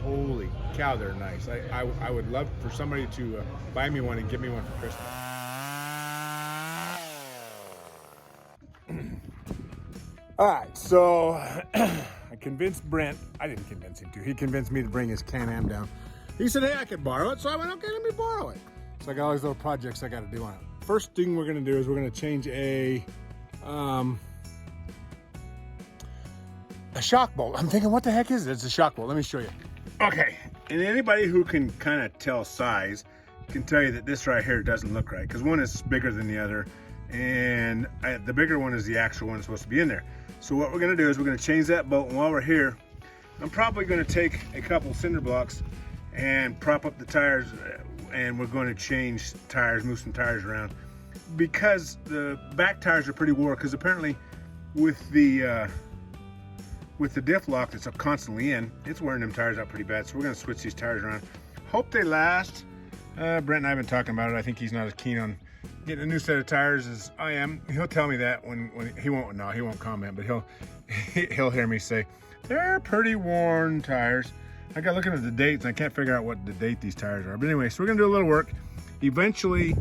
holy cow, they're nice. I would love for somebody to buy me one and give me one for Christmas. All right, so I convinced Brent. I didn't convince him to. He convinced me to bring his Can-Am down. He said, hey, I could borrow it. So I went, okay, let me borrow it. So I got all these little projects I got to do on it. First thing we're going to do is we're going to change a shock bolt. I'm thinking, what the heck is it? It's a shock bolt. Let me show you. Okay, and anybody who can kind of tell size can tell you that this right here doesn't look right, because one is bigger than the other, and the bigger one is the actual one that's supposed to be in there. So what we're going to do is we're going to change that bolt, and while we're here, I'm probably going to take a couple cinder blocks and prop up the tires, and we're going to change tires, move some tires around, because the back tires are pretty wore, because apparently with the diff lock that's constantly in, it's wearing them tires out pretty bad. So we're going to switch these tires around. Hope they last. Brent and I have been talking about it. I think he's not as keen on getting a new set of tires as I am. He'll tell me that when he won't comment, but he'll hear me say they're pretty worn tires. I got looking at the dates and I can't figure out what the date these tires are. But anyway, so we're gonna do a little work. Eventually,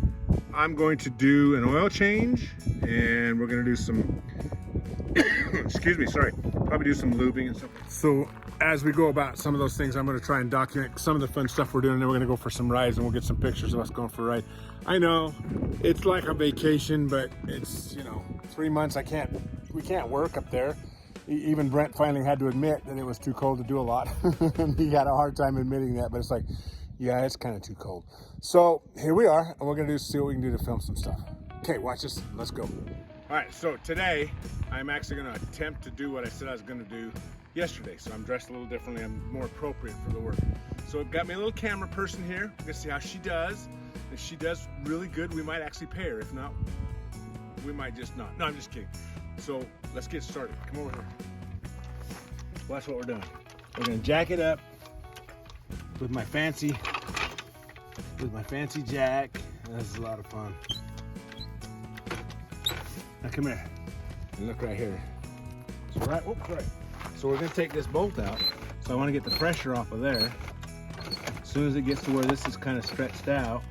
I'm going to do an oil change, and we're gonna do some excuse me, sorry, probably do some lubing and stuff. So as we go about some of those things, I'm going to try and document some of the fun stuff we're doing, and then we're going to go for some rides, and we'll get some pictures of us going for a ride. I know it's like a vacation, but it's, 3 months we can't work up there. Even Brent finally had to admit that it was too cold to do a lot. He had a hard time admitting that, but it's like, yeah, it's kind of too cold. So here we are, and we're going to see what we can do to film some stuff. Okay, watch this. Let's go. All right, so today I'm actually going to attempt to do what I said I was going to do yesterday. So I'm dressed a little differently. I'm more appropriate for the work. So I've got my little camera person here. We're going to see how she does. If she does really good, we might actually pay her. If not, we might just not. No, I'm just kidding. So let's get started. Come over here. Watch what we're doing. We're going to jack it up with my fancy jack. This is a lot of fun. Now come here and look right here. So So we're gonna take this bolt out. So I want to get the pressure off of there. As soon as it gets to where this is kind of stretched out,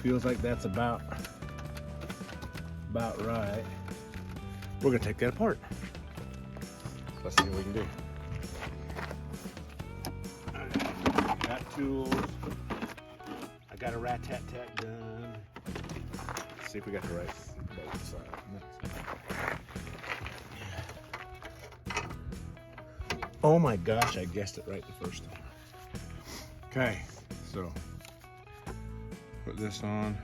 feels like that's about right. We're gonna take that apart. Let's see what we can do. Alright, got tools. I got a rat-tat-tat done. See if we got the right side. Oh my gosh, I guessed it right the first time. Okay, so put this on,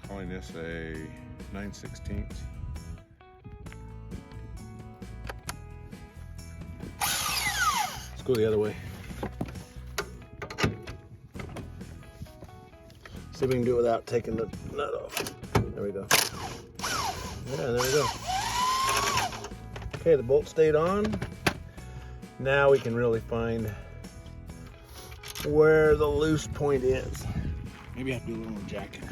calling this a 9/16. Let's go the other way. See if we can do it without taking the nut off. There we go. Yeah, there we go. Okay, the bolt stayed on. Now we can really find where the loose point is. Maybe I have to do a little more jacking.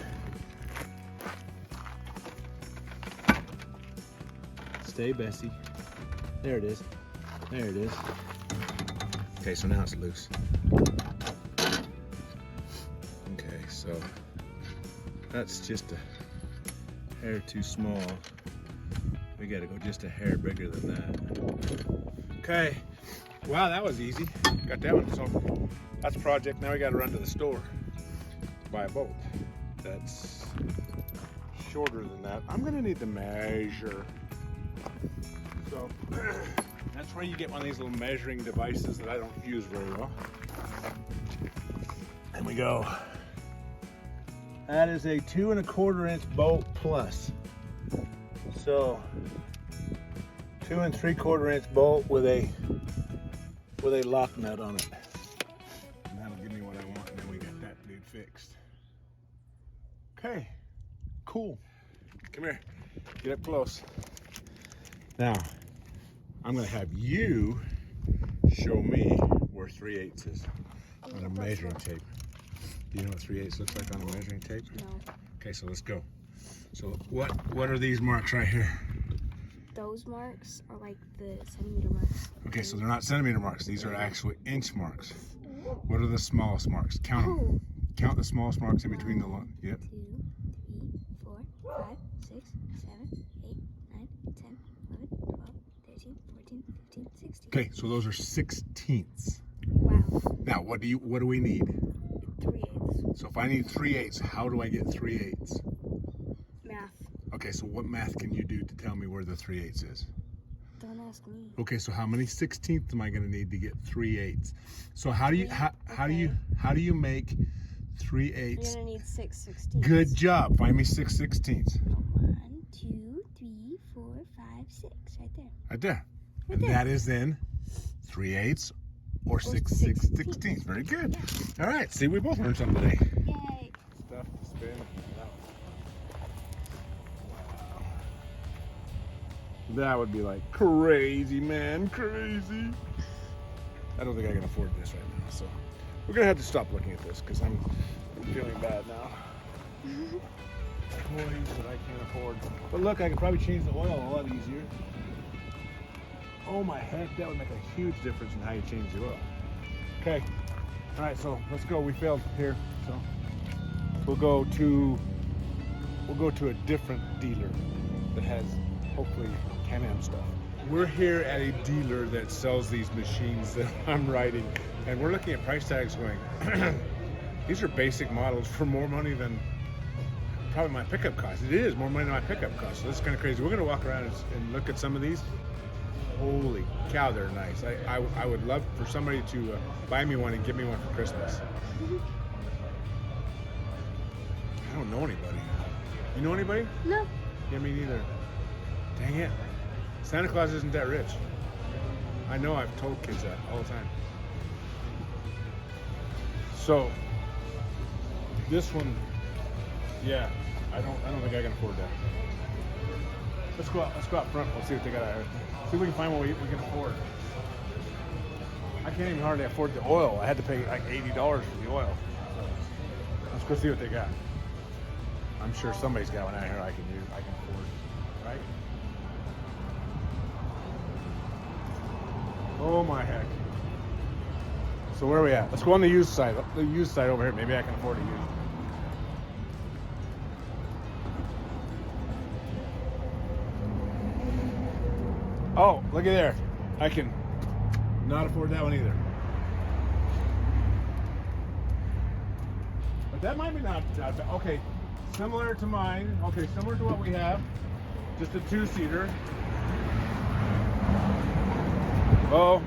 Stay, Bessie. There it is. There it is. Okay, so now it's loose. So that's just a hair too small. We gotta go just a hair bigger than that. Okay, wow, that was easy. Got that one. So that's a project. Now we gotta run to the store to buy a bolt that's shorter than that. I'm gonna need to measure. So that's where you get one of these little measuring devices that I don't use very well. And we go. That is a 2 1/4 inch bolt plus. So 2 3/4 inch bolt with a lock nut on it. And that'll give me what I want, and then we got that dude fixed. Okay, cool. Come here, get up close. Now, I'm gonna have you show me where 3/8 is on a measuring tape. Do you know what 3/8 looks like on a measuring tape? No. Okay, so let's go. So what are these marks right here? those marks are like the centimeter marks. Okay, so they're not centimeter marks. These are actually inch marks. What are the smallest marks? Count them. Oh. Count the smallest marks in between the line. Yep. 2, 3, 4, 5, 6, 7, 8, 9, 10, 11, 12, 13, 14, 15, 16. Okay, so those are 16ths. Wow. Now, what do we need? 3/8. So if I need 3/8, how do I get 3/8? Math. Okay, so what math can you do to tell me where the 3/8 is? Don't ask me. Okay, so how many 16ths am I going to need to get 3/8? So how do you make 3/8? You're gonna need 6 16ths. Good job. Find me 6 16ths. 1, 2, 3, 4, 5, 6. Right there. Right there. Right And there. that is then 3/8 or 6 16ths. Very good. All right. See, we both learned something today. Yay. Stuff to spin. That would be like crazy, man, crazy. I don't think I can afford this right now, so we're gonna have to stop looking at this because I'm feeling bad now. Toys that I can't afford. But look, I could probably change the oil a lot easier. Oh my heck, that would make a huge difference in how you change the oil. Okay, all right, so let's go. We failed here, so we'll go to a different dealer that has hopefully Can-Am stuff. We're here at a dealer that sells these machines that I'm riding, and we're looking at price tags going, these are basic models for more money than probably my pickup cost. It is more money than my pickup cost, so that's kind of crazy. We're gonna walk around and look at some of these. Holy cow, they're nice. I would love for somebody to buy me one and give me one for Christmas. I don't know anybody. You know anybody? No. Yeah, me neither. Dang it. Santa Claus isn't that rich. I know, I've told kids that all the time. So, this one, yeah, I don't think I can afford that. Let's go out front. We'll see what they got out here. See if we can find what we can afford. I can't even hardly afford the oil. I had to pay like $80 for the oil. Let's go see what they got. I'm sure somebody's got one out here I can afford, right? Oh my heck. So where are we at? Let's go on the used side. The used side over here. Maybe I can afford to use it. Oh, look at there. I can not afford that one either. But that might be not bad. Okay, similar to mine. Okay, similar to what we have. Just a 2-seater. Oh,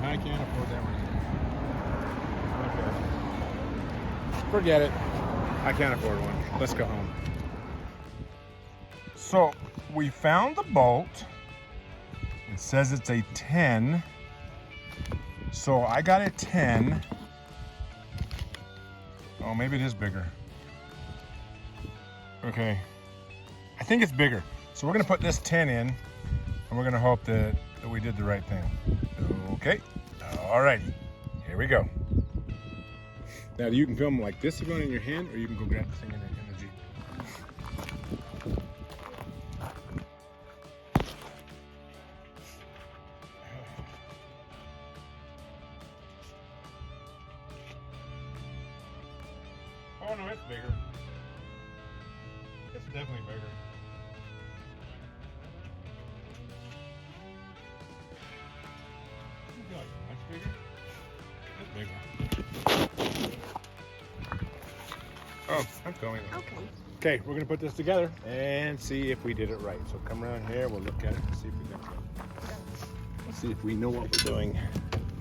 I can't afford that one. Okay. Forget it. I can't afford one. Let's go home. So, we found the bolt. It says it's a 10. So, I got a 10. Oh, maybe it is bigger. Okay. I think it's bigger. So, we're going to put this 10 in, and we're going to hope that we did the right thing. Okay. Alrighty. Here we go. Now, you can film like this if you want in your hand, or you can go grab the thing in the Jeep. Oh no, it's bigger. It's definitely bigger. Much bigger? It's bigger. Oh, I'm going. Okay. Okay, we're gonna put this together and see if we did it right. So come around here, we'll look at it and see if we got it. Let's see if we know what we're doing.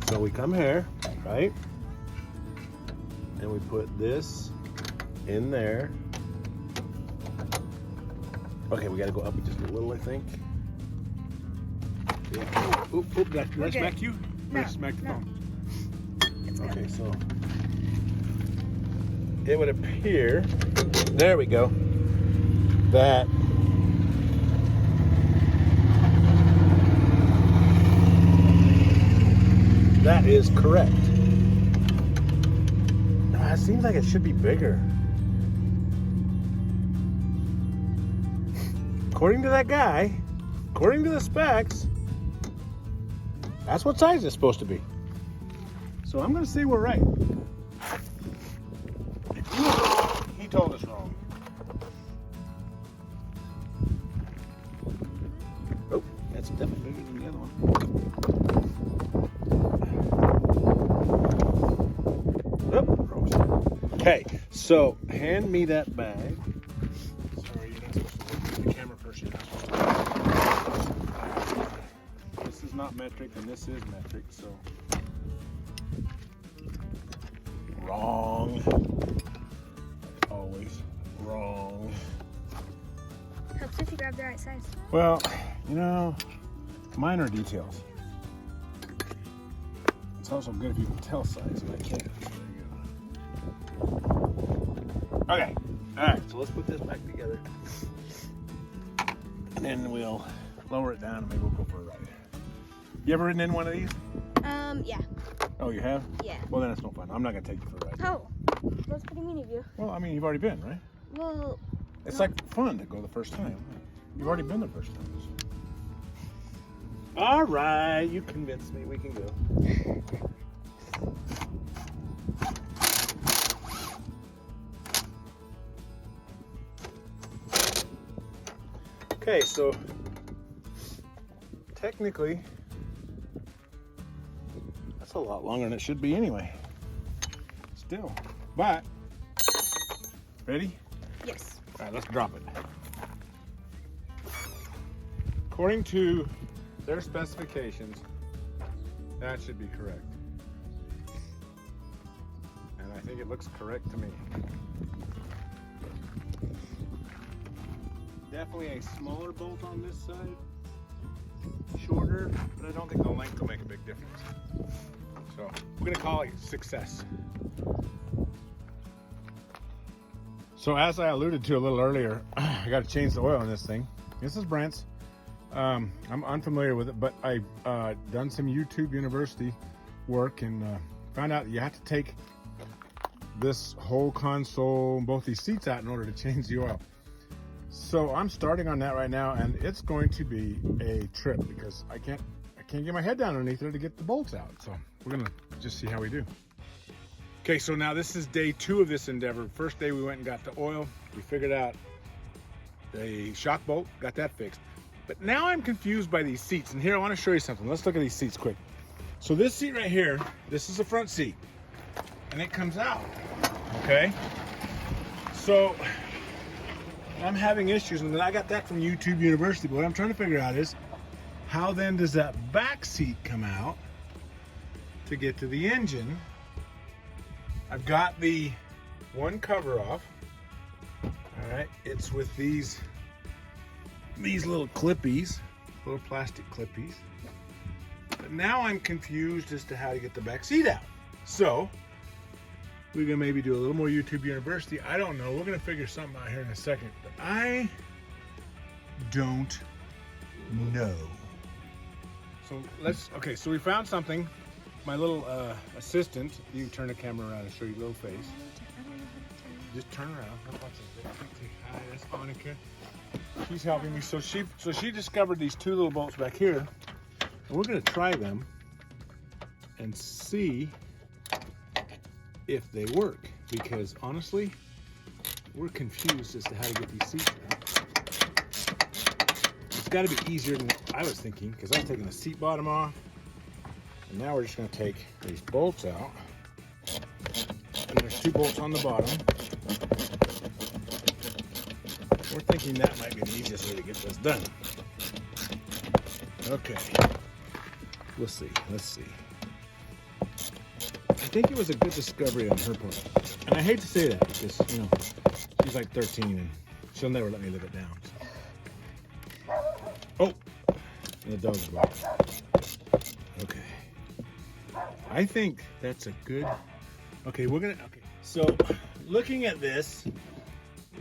So we come here, right? And we put this in there. Okay, we gotta go up just a little, I think. Yeah. Oop, did I smack you? No, Or smack the no. phone? It's good. Okay, so it would appear, there we go, that that is correct. It seems like it should be bigger. According to that guy, according to the specs, that's what size it's supposed to be. So I'm gonna say we're right. If he was wrong, he told us wrong. Oh, that's definitely bigger than the other one. Okay, so hand me that bag. Sorry, you're not supposed to look at the camera first. You're not supposed to. This is not metric, and this is metric, so. Wrong. Always wrong. Helps if you grab the right size. Well, you know, minor details. It's also good if you can tell size, and I can't. Okay, all right, so let's put this back together. And then we'll lower it down and maybe we'll go for a ride. You ever ridden in one of these? Yeah. Oh, you have? Yeah. Well, then it's no fun. I'm not gonna take you for a ride. Oh, that's pretty mean of you. Well, I mean, you've already been, right? Well, It's like fun to go the first time. You've already been the first time. So. All right, you convinced me. We can go. Okay, so technically, that's a lot longer than it should be anyway. Still, but ready? yes. All right, let's drop it. According to their specifications, that should be correct. And I think it looks correct to me. Definitely a smaller bolt on this side, shorter, but I don't think the length will make a big difference. So we're gonna call it success. So as I alluded to a little earlier, I got to change the oil on this thing. This is Brent's. I'm unfamiliar with it, but I've done some YouTube University work and found out you have to take this whole console and both these seats out in order to change the oil. So I'm starting on that right now, and it's going to be a trip because I can't get my head down underneath there to get the bolts out. So we're gonna just see how we do. Okay, so now this is day 2 of this endeavor. First day we went and got the oil. We figured out the shock bolt, got that fixed. But now I'm confused by these seats. And here, I want to show you something. Let's look at these seats quick. So this seat right here, this is the front seat. And it comes out, okay? So I'm having issues, and I got that from YouTube University. But what I'm trying to figure out is, how then does that back seat come out to get to the engine? I've got the one cover off. All right, it's with these little clippies, little plastic clippies. But now I'm confused as to how to get the back seat out. So we're gonna maybe do a little more YouTube University. I don't know. We're gonna figure something out here in a second. But I don't know. So okay, so we found something. My little assistant, you can turn the camera around and show your little face. Just turn around. Hi, that's Monica. She's helping me. So she discovered these 2 little bolts back here, and we're gonna try them and see if they work. Because honestly, we're confused as to how to get these seats out. It's got to be easier than I was thinking, because I was taking the seat bottom off. And now we're just going to take these bolts out. And there's 2 bolts on the bottom. We're thinking that might be the easiest way to get this done. Okay. Let's see. I think it was a good discovery on her part. And I hate to say that because, you know, she's like 13 and she'll never let me live it down. Oh! And the dog's barking. Okay. I think that's a good. Okay, okay. So, looking at this,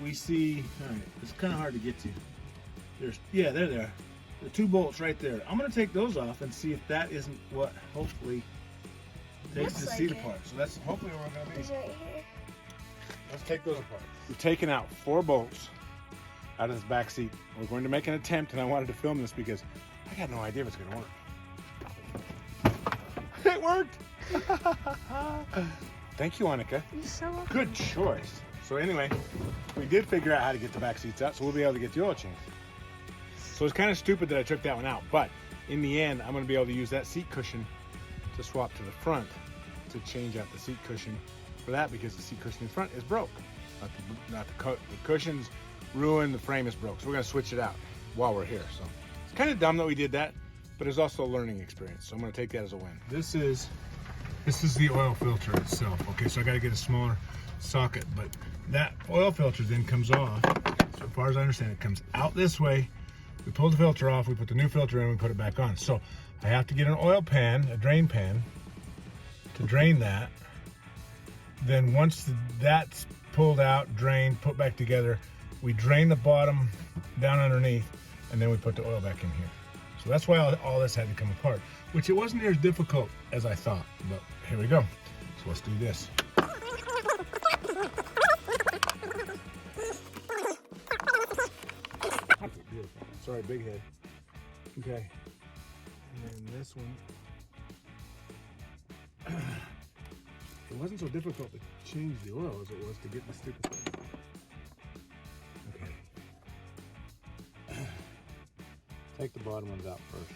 we see. All right, it's kind of hard to get to. They're there. The 2 bolts right there. I'm gonna take those off and see if that isn't what hopefully takes the seat apart. So that's hopefully where we're gonna be. It's right here. Let's take those apart. We've taken out 4 bolts out of this back seat. We're going to make an attempt, and I wanted to film this because I got no idea if it's going to work. It worked! Thank you, Annika. You're so welcome. Good choice. So anyway, we did figure out how to get the back seats out, so we'll be able to get the oil change. So it's kind of stupid that I took that one out, but in the end, I'm going to be able to use that seat cushion to swap to the front to change out the seat cushion for that, because the seat cushion in front is broke. Not the cushion's ruined, the frame is broke. So we're going to switch it out while we're here. So it's kind of dumb that we did that, but it's also a learning experience. So I'm going to take that as a win. This is the oil filter itself. Okay, so I got to get a smaller socket, but that oil filter then comes off. So far as I understand, it comes out this way. We pull the filter off, we put the new filter in, we put it back on. So I have to get an oil pan, a drain pan, to drain that. Then once that's pulled out, drained, put back together, we drain the bottom down underneath, and then we put the oil back in here. So that's why all this had to come apart, which it wasn't near as difficult as I thought, but here we go. So let's do this. Beautiful. Sorry, big head. Okay. And then this one. It wasn't so difficult to change the oil as it was to get the stupid thing. Okay. Take the bottom ones out first.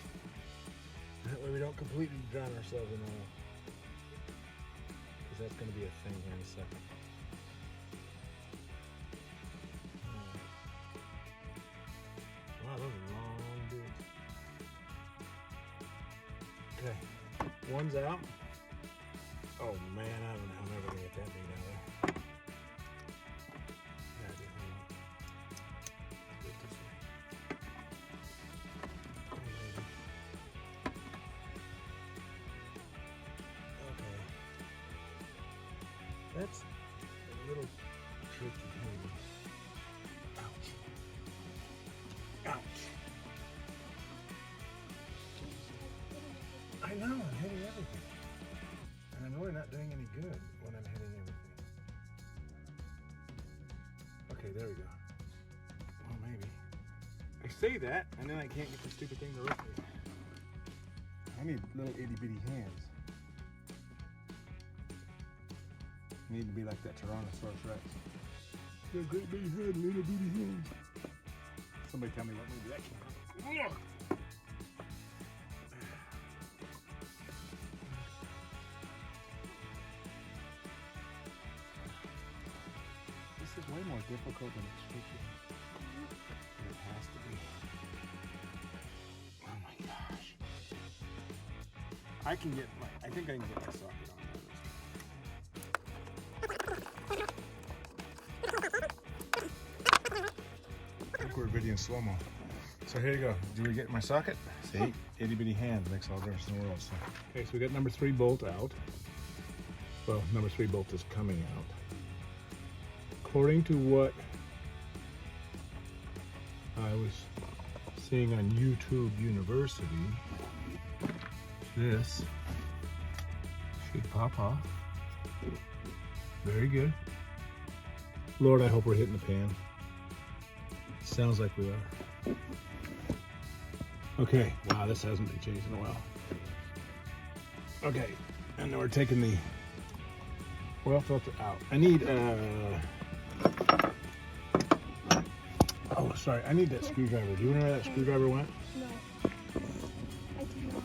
That way we don't completely drown ourselves in oil. Because that's going to be a thing here in a second. Wow, those are long dudes. Okay, one's out. Oh man, I don't know how I'm ever gonna get that thing out of there. Yeah, do it this way. Okay. That's a little tricky here. Ouch. Ouch. I know, I'm hitting everything. And I'm really not doing any good when I'm hitting everything. Okay, there we go. Well, maybe. I say that, and then I can't get the stupid thing to rotate. I need little itty bitty hands. I need to be like that Tyrannosaurus Rex. Got a great big head and little bitty hands. Somebody tell me what movie that came from. This is way more difficult than it should be. It has to be. Oh my gosh. I think I can get my socket on there. We're video in slow-mo. So here you go. Do we get my socket? See? Itty bitty hand makes all the difference in the world. So. Okay, so we got number 3 bolt out. Well, number 3 bolt is coming out. According to what I was seeing on YouTube University, this should pop off. Very good. Lord, I hope we're hitting the pan. Sounds like we are. Okay, wow, this hasn't been changed in a while. Okay, and then we're taking the oil filter out. I need, oh, sorry, I need that screwdriver. Do you know where that screwdriver went? No. I do not.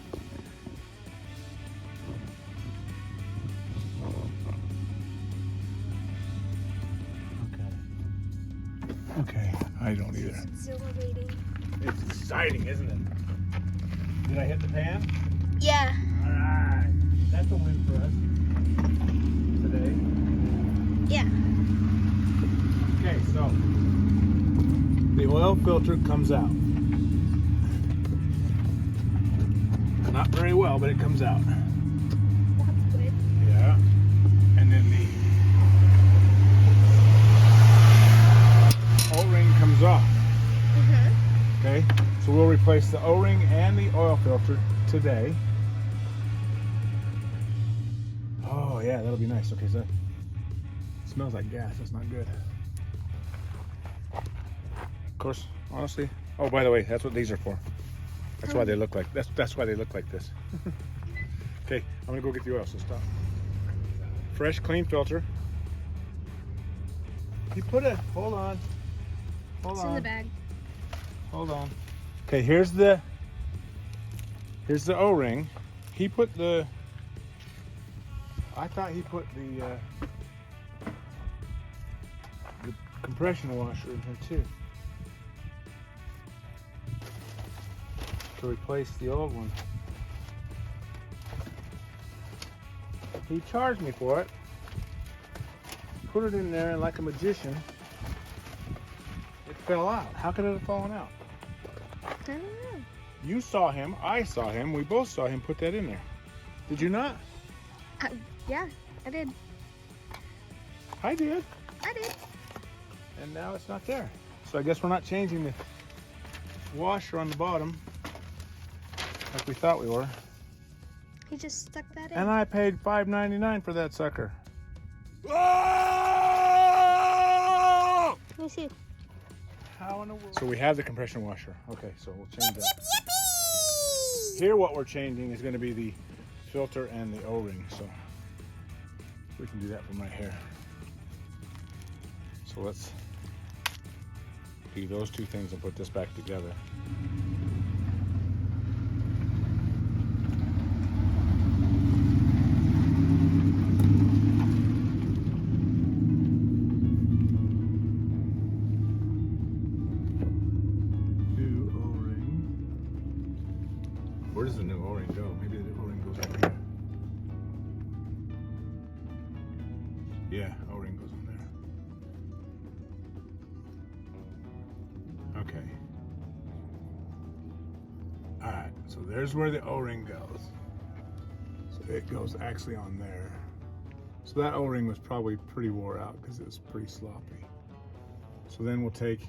Okay, I don't either. It's exhilarating. It's exciting, isn't it? Did I hit the pan? Yeah. All right, that's a win for us today. Yeah. Okay, so the oil filter comes out. Not very well, but it comes out. That's good. Yeah. And then the O-ring comes off. Okay, so we'll replace the O-ring and the oil filter today. Oh yeah, that'll be nice. Okay, so it smells like gas. That's not good. course, honestly. Oh, by the way, that's what these are for. That's why they look like that's why they look like this. Okay, I'm gonna go get the oil. So stop. Fresh, clean filter. You put it. Hold on. Hold It's on. in the bag. Hold on. Okay, here's the O-ring. He put the. I thought he put the compression washer in here too. To replace the old one. He charged me for it. Put it in there, and like a magician, it fell out. How could it have fallen out? I don't know. You saw him, I saw him, we both saw him put that in there. Did you not? Yeah, I did. I did. I did. And now it's not there. So I guess we're not changing the washer on the bottom like we thought we were. He just stuck that in. And I paid $5.99 for that sucker. Let me see. How in the world? So we have the compression washer. Okay, so we'll change that. Here what we're changing is going to be the filter and the O-ring. So we can do that from right here. So let's do those two things and put this back together. New O-ring. Where does the new O-ring go? Maybe the O-ring goes over here. Yeah, O-ring goes on there. Okay. Alright, so there's where the O-ring goes. So it goes actually on there. So that O-ring was probably pretty wore out because it was pretty sloppy. So then we'll take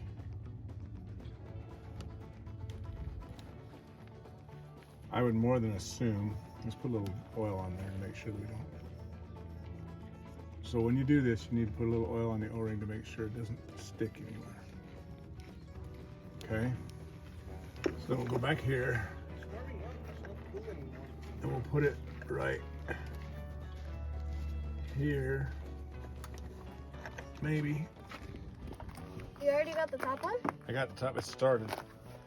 I would more than assume, let's put a little oil on there to make sure that we don't. So when you do this, you need to put a little oil on the O-ring to make sure it doesn't stick anywhere. Okay, so then we'll go back here and we'll put it right here, maybe. You already got the top one? I got the top, it started.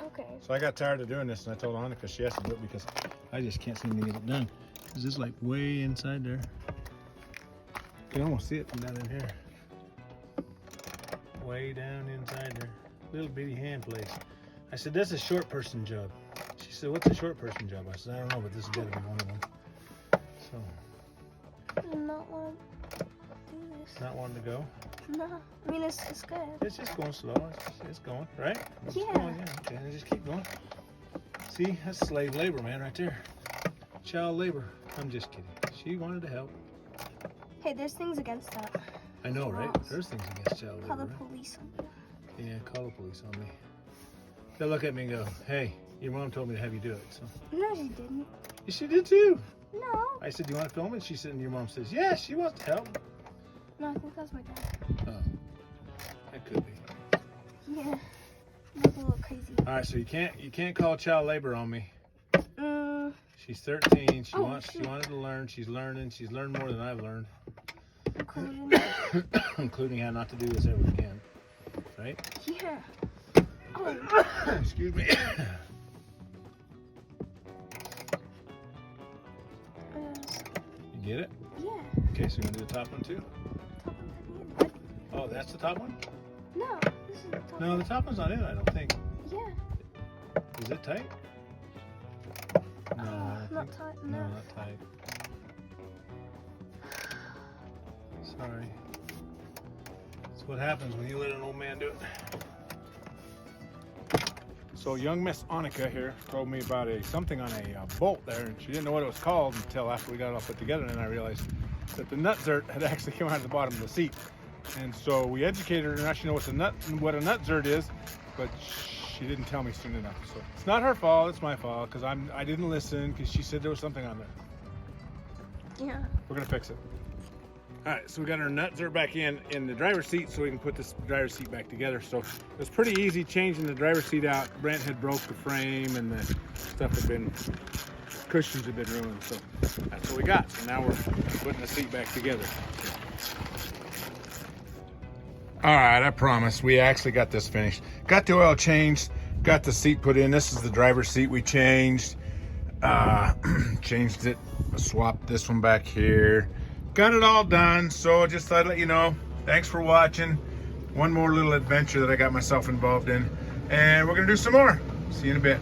Okay. So I got tired of doing this and I told Annika she has to do it because I just can't seem to get it done. Because it's like way inside there. You can almost see it from down in here. Way down inside there. Little bitty hand place. I said, that's a short person job. She said, what's a short person job? I said, I don't know, but this has got to be one of them. So, I'm not want to do this. not wanting to go. No. I mean, it's good. It's just going slow. It's going, right? It's Yeah. Going, yeah. Okay, and just keep going. See, that's slave labor, man, right there. Child labor. I'm just kidding. She wanted to help. Hey, there's things against that. I know, right? Laws. There's things against child Call labor, the right? police on you. Yeah, call the police on me. They'll look at me and go, hey, your mom told me to have you do it. So No, she didn't. yeah, she did too. No. I said, do you want to film it? She said, and your mom says, yeah, she wants to help. No, I think that was my dad. Oh, that could be. Yeah. That's a little crazy. All right, so you can't call child labor on me. She's 13. She Oh, wanted to learn. She's learning. She's learned more than I've learned, Including. including how not to do this ever again. Right? Yeah. Oh. Excuse me. You get it? Yeah. Okay, so you want to do the top one too? Top one's at the end. What? Oh, that's the top one? No, this is the top No, one. the top one's not in, I don't think. Yeah. Is it tight? No, I don't Not think. tight No, enough. not tight. Sorry. That's what happens when you let an old man do it. So young Miss Annika here told me about something on a bolt there, and she didn't know what it was called until after we got it all put together, and then I realized that the nut zert had actually come out of the bottom of the seat. And so we educated her, and now she knows what a nut zert is, but she didn't tell me soon enough. So it's not her fault, it's my fault, because I didn't listen, because she said there was something on there. Yeah. We're gonna fix it. All right, so we got our nuts are back in the driver's seat, so we can put this driver's seat back together. So it was pretty easy changing the driver's seat out. Brent had broke the frame, and the stuff had been, cushions had been ruined. So that's what we got. So now we're putting the seat back together. All right, I promise we actually got this finished. Got the oil changed, got the seat put in. This is the driver's seat we changed. Changed it, swapped this one back here. Got it all done, so just thought I'd let you know. Thanks for watching. One more little adventure that I got myself involved in. And we're gonna do some more. See you in a bit.